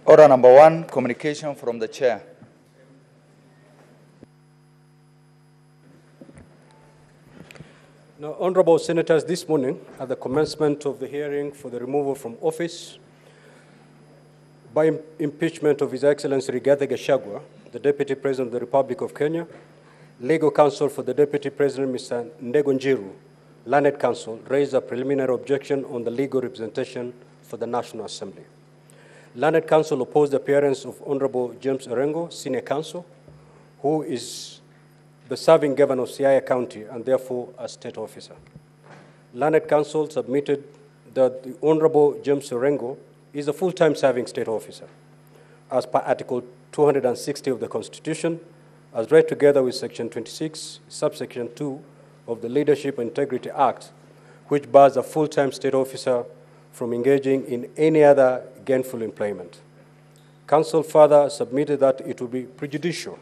Order number 1, communication from the chair. Now, Honorable Senators, this morning, at the commencement of the hearing for the removal from office by impeachment of His Excellency Rigathi Gachagua, the Deputy President of the Republic of Kenya, Legal Counsel for the Deputy President, Mr. Ndego Njiru, Learned Counsel, raised a preliminary objection on the legal representation for the National Assembly. Learned Counsel opposed the appearance of Honorable James Orengo, Senior Counsel, who is the serving governor of Siaya County and therefore a state officer. Learned Counsel submitted that the Honorable James Orengo is a full-time serving state officer, as per Article 260 of the Constitution, as read together with Section 26, subsection 2 of the Leadership and Integrity Act, which bars a full-time state officer from engaging in any other gainful employment. Counsel further submitted that it would be prejudicial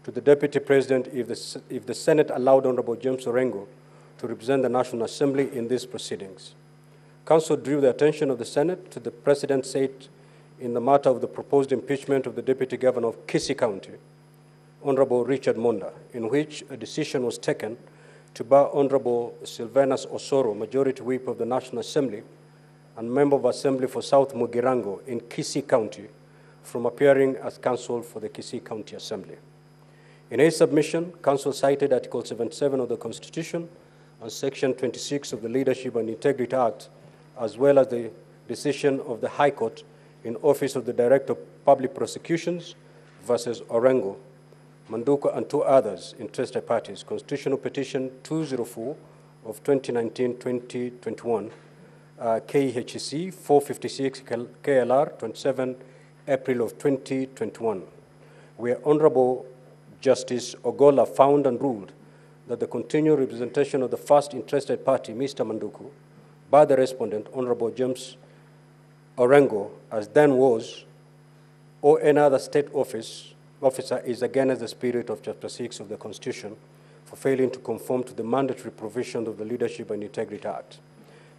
to the Deputy President if the Senate allowed Honorable James Orengo to represent the National Assembly in these proceedings. Counsel drew the attention of the Senate to the precedent set in the matter of the proposed impeachment of the Deputy Governor of Kisii County, Honorable Richard Monda, in which a decision was taken to bar Honorable Sylvanus Osoro, Majority Whip of the National Assembly and Member of Assembly for South Mugirango in Kisii County, from appearing as counsel for the Kisii County Assembly. In his submission, counsel cited Article 77 of the Constitution and Section 26 of the Leadership and Integrity Act, as well as the decision of the High Court in Office of the Director of Public Prosecutions versus Orengo, Manduku, and two others, interested parties, Constitutional Petition 204 of 2019-2021, KHC 456 KLR 27 April of 2021, where Honorable Justice Ogola found and ruled that the continued representation of the first interested party, Mr. Manduku, by the respondent, Honorable James Orengo, as then was, or any other state officer is against the spirit of Chapter 6 of the Constitution for failing to conform to the mandatory provision of the Leadership and Integrity Act.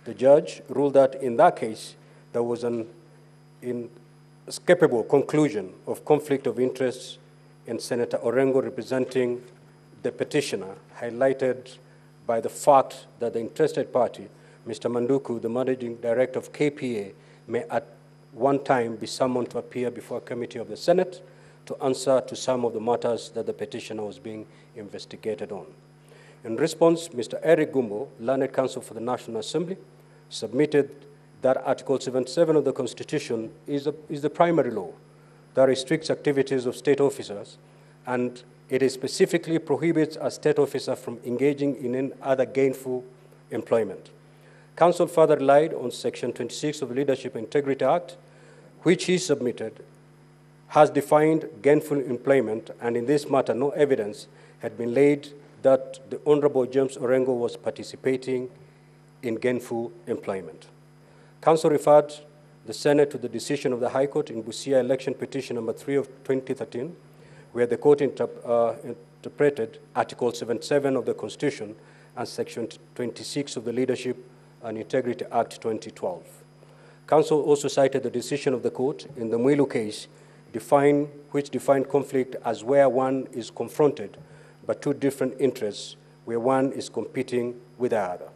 The judge ruled that in that case, there was an inescapable conclusion of conflict of interests in Senator Orengo representing the petitioner, highlighted by the fact that the interested party, Mr. Manduku, the managing director of KPA, may at one time be summoned to appear before a committee of the Senate to answer to some of the matters that the petitioner was being investigated on. In response, Mr. Eric Gumbo, Learned Counsel for the National Assembly, submitted that Article 77 of the Constitution is the primary law that restricts activities of state officers, and it specifically prohibits a state officer from engaging in any other gainful employment. Counsel further relied on Section 26 of the Leadership and Integrity Act, which he submitted, has defined gainful employment, and in this matter, no evidence had been laid that the Honorable James Orengo was participating in gainful employment. Counsel referred the Senate to the decision of the High Court in Busia Election Petition number 3 of 2013, where the court interpreted Article 77 of the Constitution and Section 26 of the Leadership and Integrity Act 2012. Counsel also cited the decision of the court in the Mwilu case, which defined conflict as where one is confronted by two different interests, where one is competing with the other.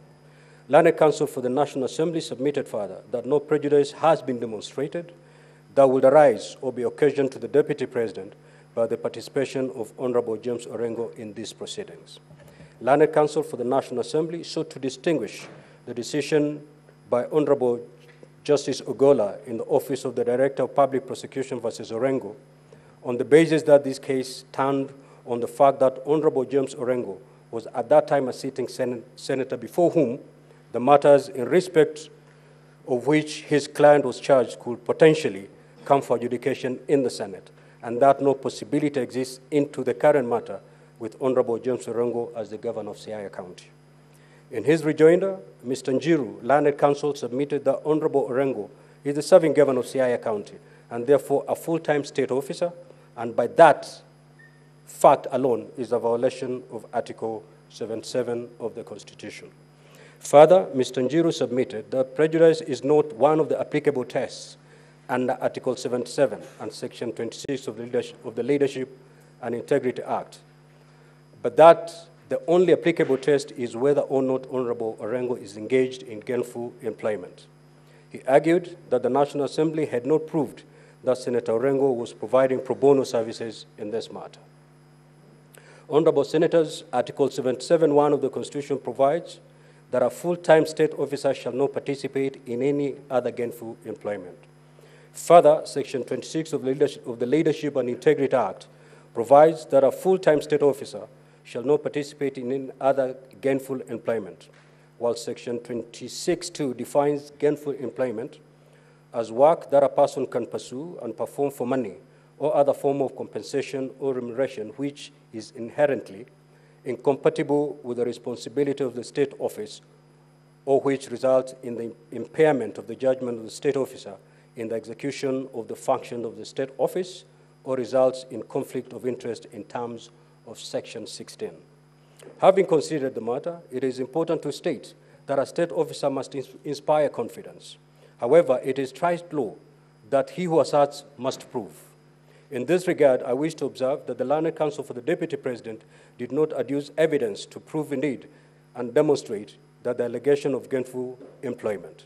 Learned Counsel for the National Assembly submitted further that no prejudice has been demonstrated that would arise or be occasioned to the Deputy President by the participation of Honorable James Orengo in these proceedings. Learned Counsel for the National Assembly sought to distinguish the decision by Honorable Justice Ogola in the Office of the Director of Public Prosecution versus Orengo on the basis that this case turned on the fact that Honorable James Orengo was at that time a sitting senator before whom the matters in respect of which his client was charged could potentially come for adjudication in the Senate, and that no possibility exists into the current matter with Honorable James Orengo as the governor of Siaya County. In his rejoinder, Mr. Njiru, Learned Counsel, submitted that Honorable Orengo is the serving governor of Siaya County and therefore a full-time state officer, and by that fact alone is a violation of Article 77 of the Constitution. Further, Mr. Njiru submitted that prejudice is not one of the applicable tests under Article 77 and Section 26 of the Leadership and Integrity Act, but that the only applicable test is whether or not Honorable Orengo is engaged in gainful employment. He argued that the National Assembly had not proved that Senator Orengo was providing pro bono services in this matter. Honorable Senators, Article 77(1) of the Constitution provides that a full-time state officer shall not participate in any other gainful employment. Further, Section 26 of the Leadership and Integrity Act provides that a full-time state officer shall not participate in any other gainful employment, while Section 26(2) defines gainful employment as work that a person can pursue and perform for money or other form of compensation or remuneration which is inherently incompatible with the responsibility of the state office or which results in the impairment of the judgment of the state officer in the execution of the function of the state office or results in conflict of interest in terms of Section 16. Having considered the matter, it is important to state that a state officer must inspire confidence. However, it is trite law that he who asserts must prove. In this regard, I wish to observe that the Learned Counsel for the Deputy President did not adduce evidence to prove indeed and demonstrate that the allegation of gainful employment.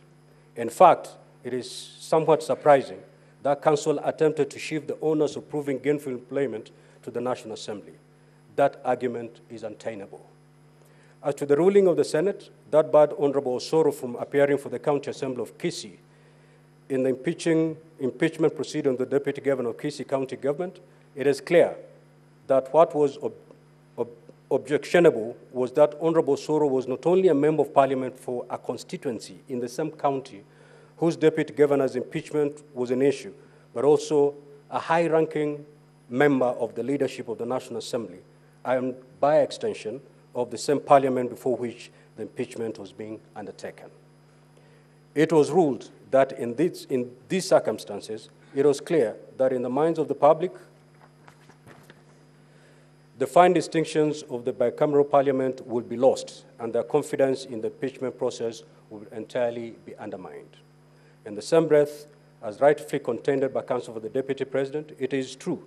In fact, it is somewhat surprising that Counsel attempted to shift the onus of proving gainful employment to the National Assembly. That argument is untenable. As to the ruling of the Senate, that barred Honorable Osoro from appearing for the County Assembly of Kisii in the impeachment proceeding of the Deputy Governor of Kisii County Government, it is clear that what was objectionable was that Honorable Osoro was not only a member of Parliament for a constituency in the same county whose Deputy Governor's impeachment was an issue, but also a high-ranking member of the leadership of the National Assembly, and by extension, of the same Parliament before which the impeachment was being undertaken. It was ruled that in these circumstances, it was clear that in the minds of the public, the fine distinctions of the bicameral Parliament would be lost, and their confidence in the impeachment process would entirely be undermined. In the same breath, as rightfully contended by Counsel for the Deputy President, it is true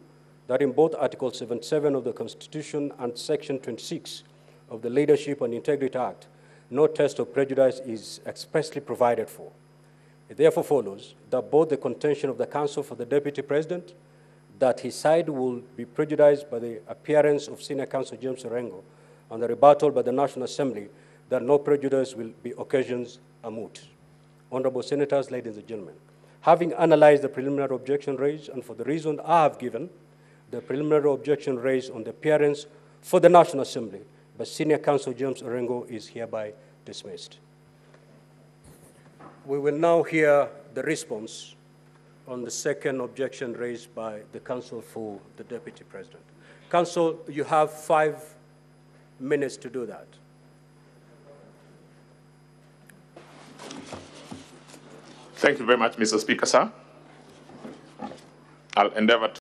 that in both Article 77 of the Constitution and Section 26 of the Leadership and Integrity Act, no test of prejudice is expressly provided for. It therefore follows that both the contention of the Counsel for the Deputy President that his side will be prejudiced by the appearance of Senior Counsel James Orengo and the rebuttal by the National Assembly that no prejudice will be occasions are moot. Honorable Senators, ladies and gentlemen, having analyzed the preliminary objection raised and for the reason I have given, the preliminary objection raised on the appearance for the National Assembly by Senior Counsel James Orengo is hereby dismissed. We will now hear the response on the second objection raised by the Counsel for the Deputy President. Counsel, you have 5 minutes to do that. Thank you very much, Mr. Speaker, sir. I'll endeavor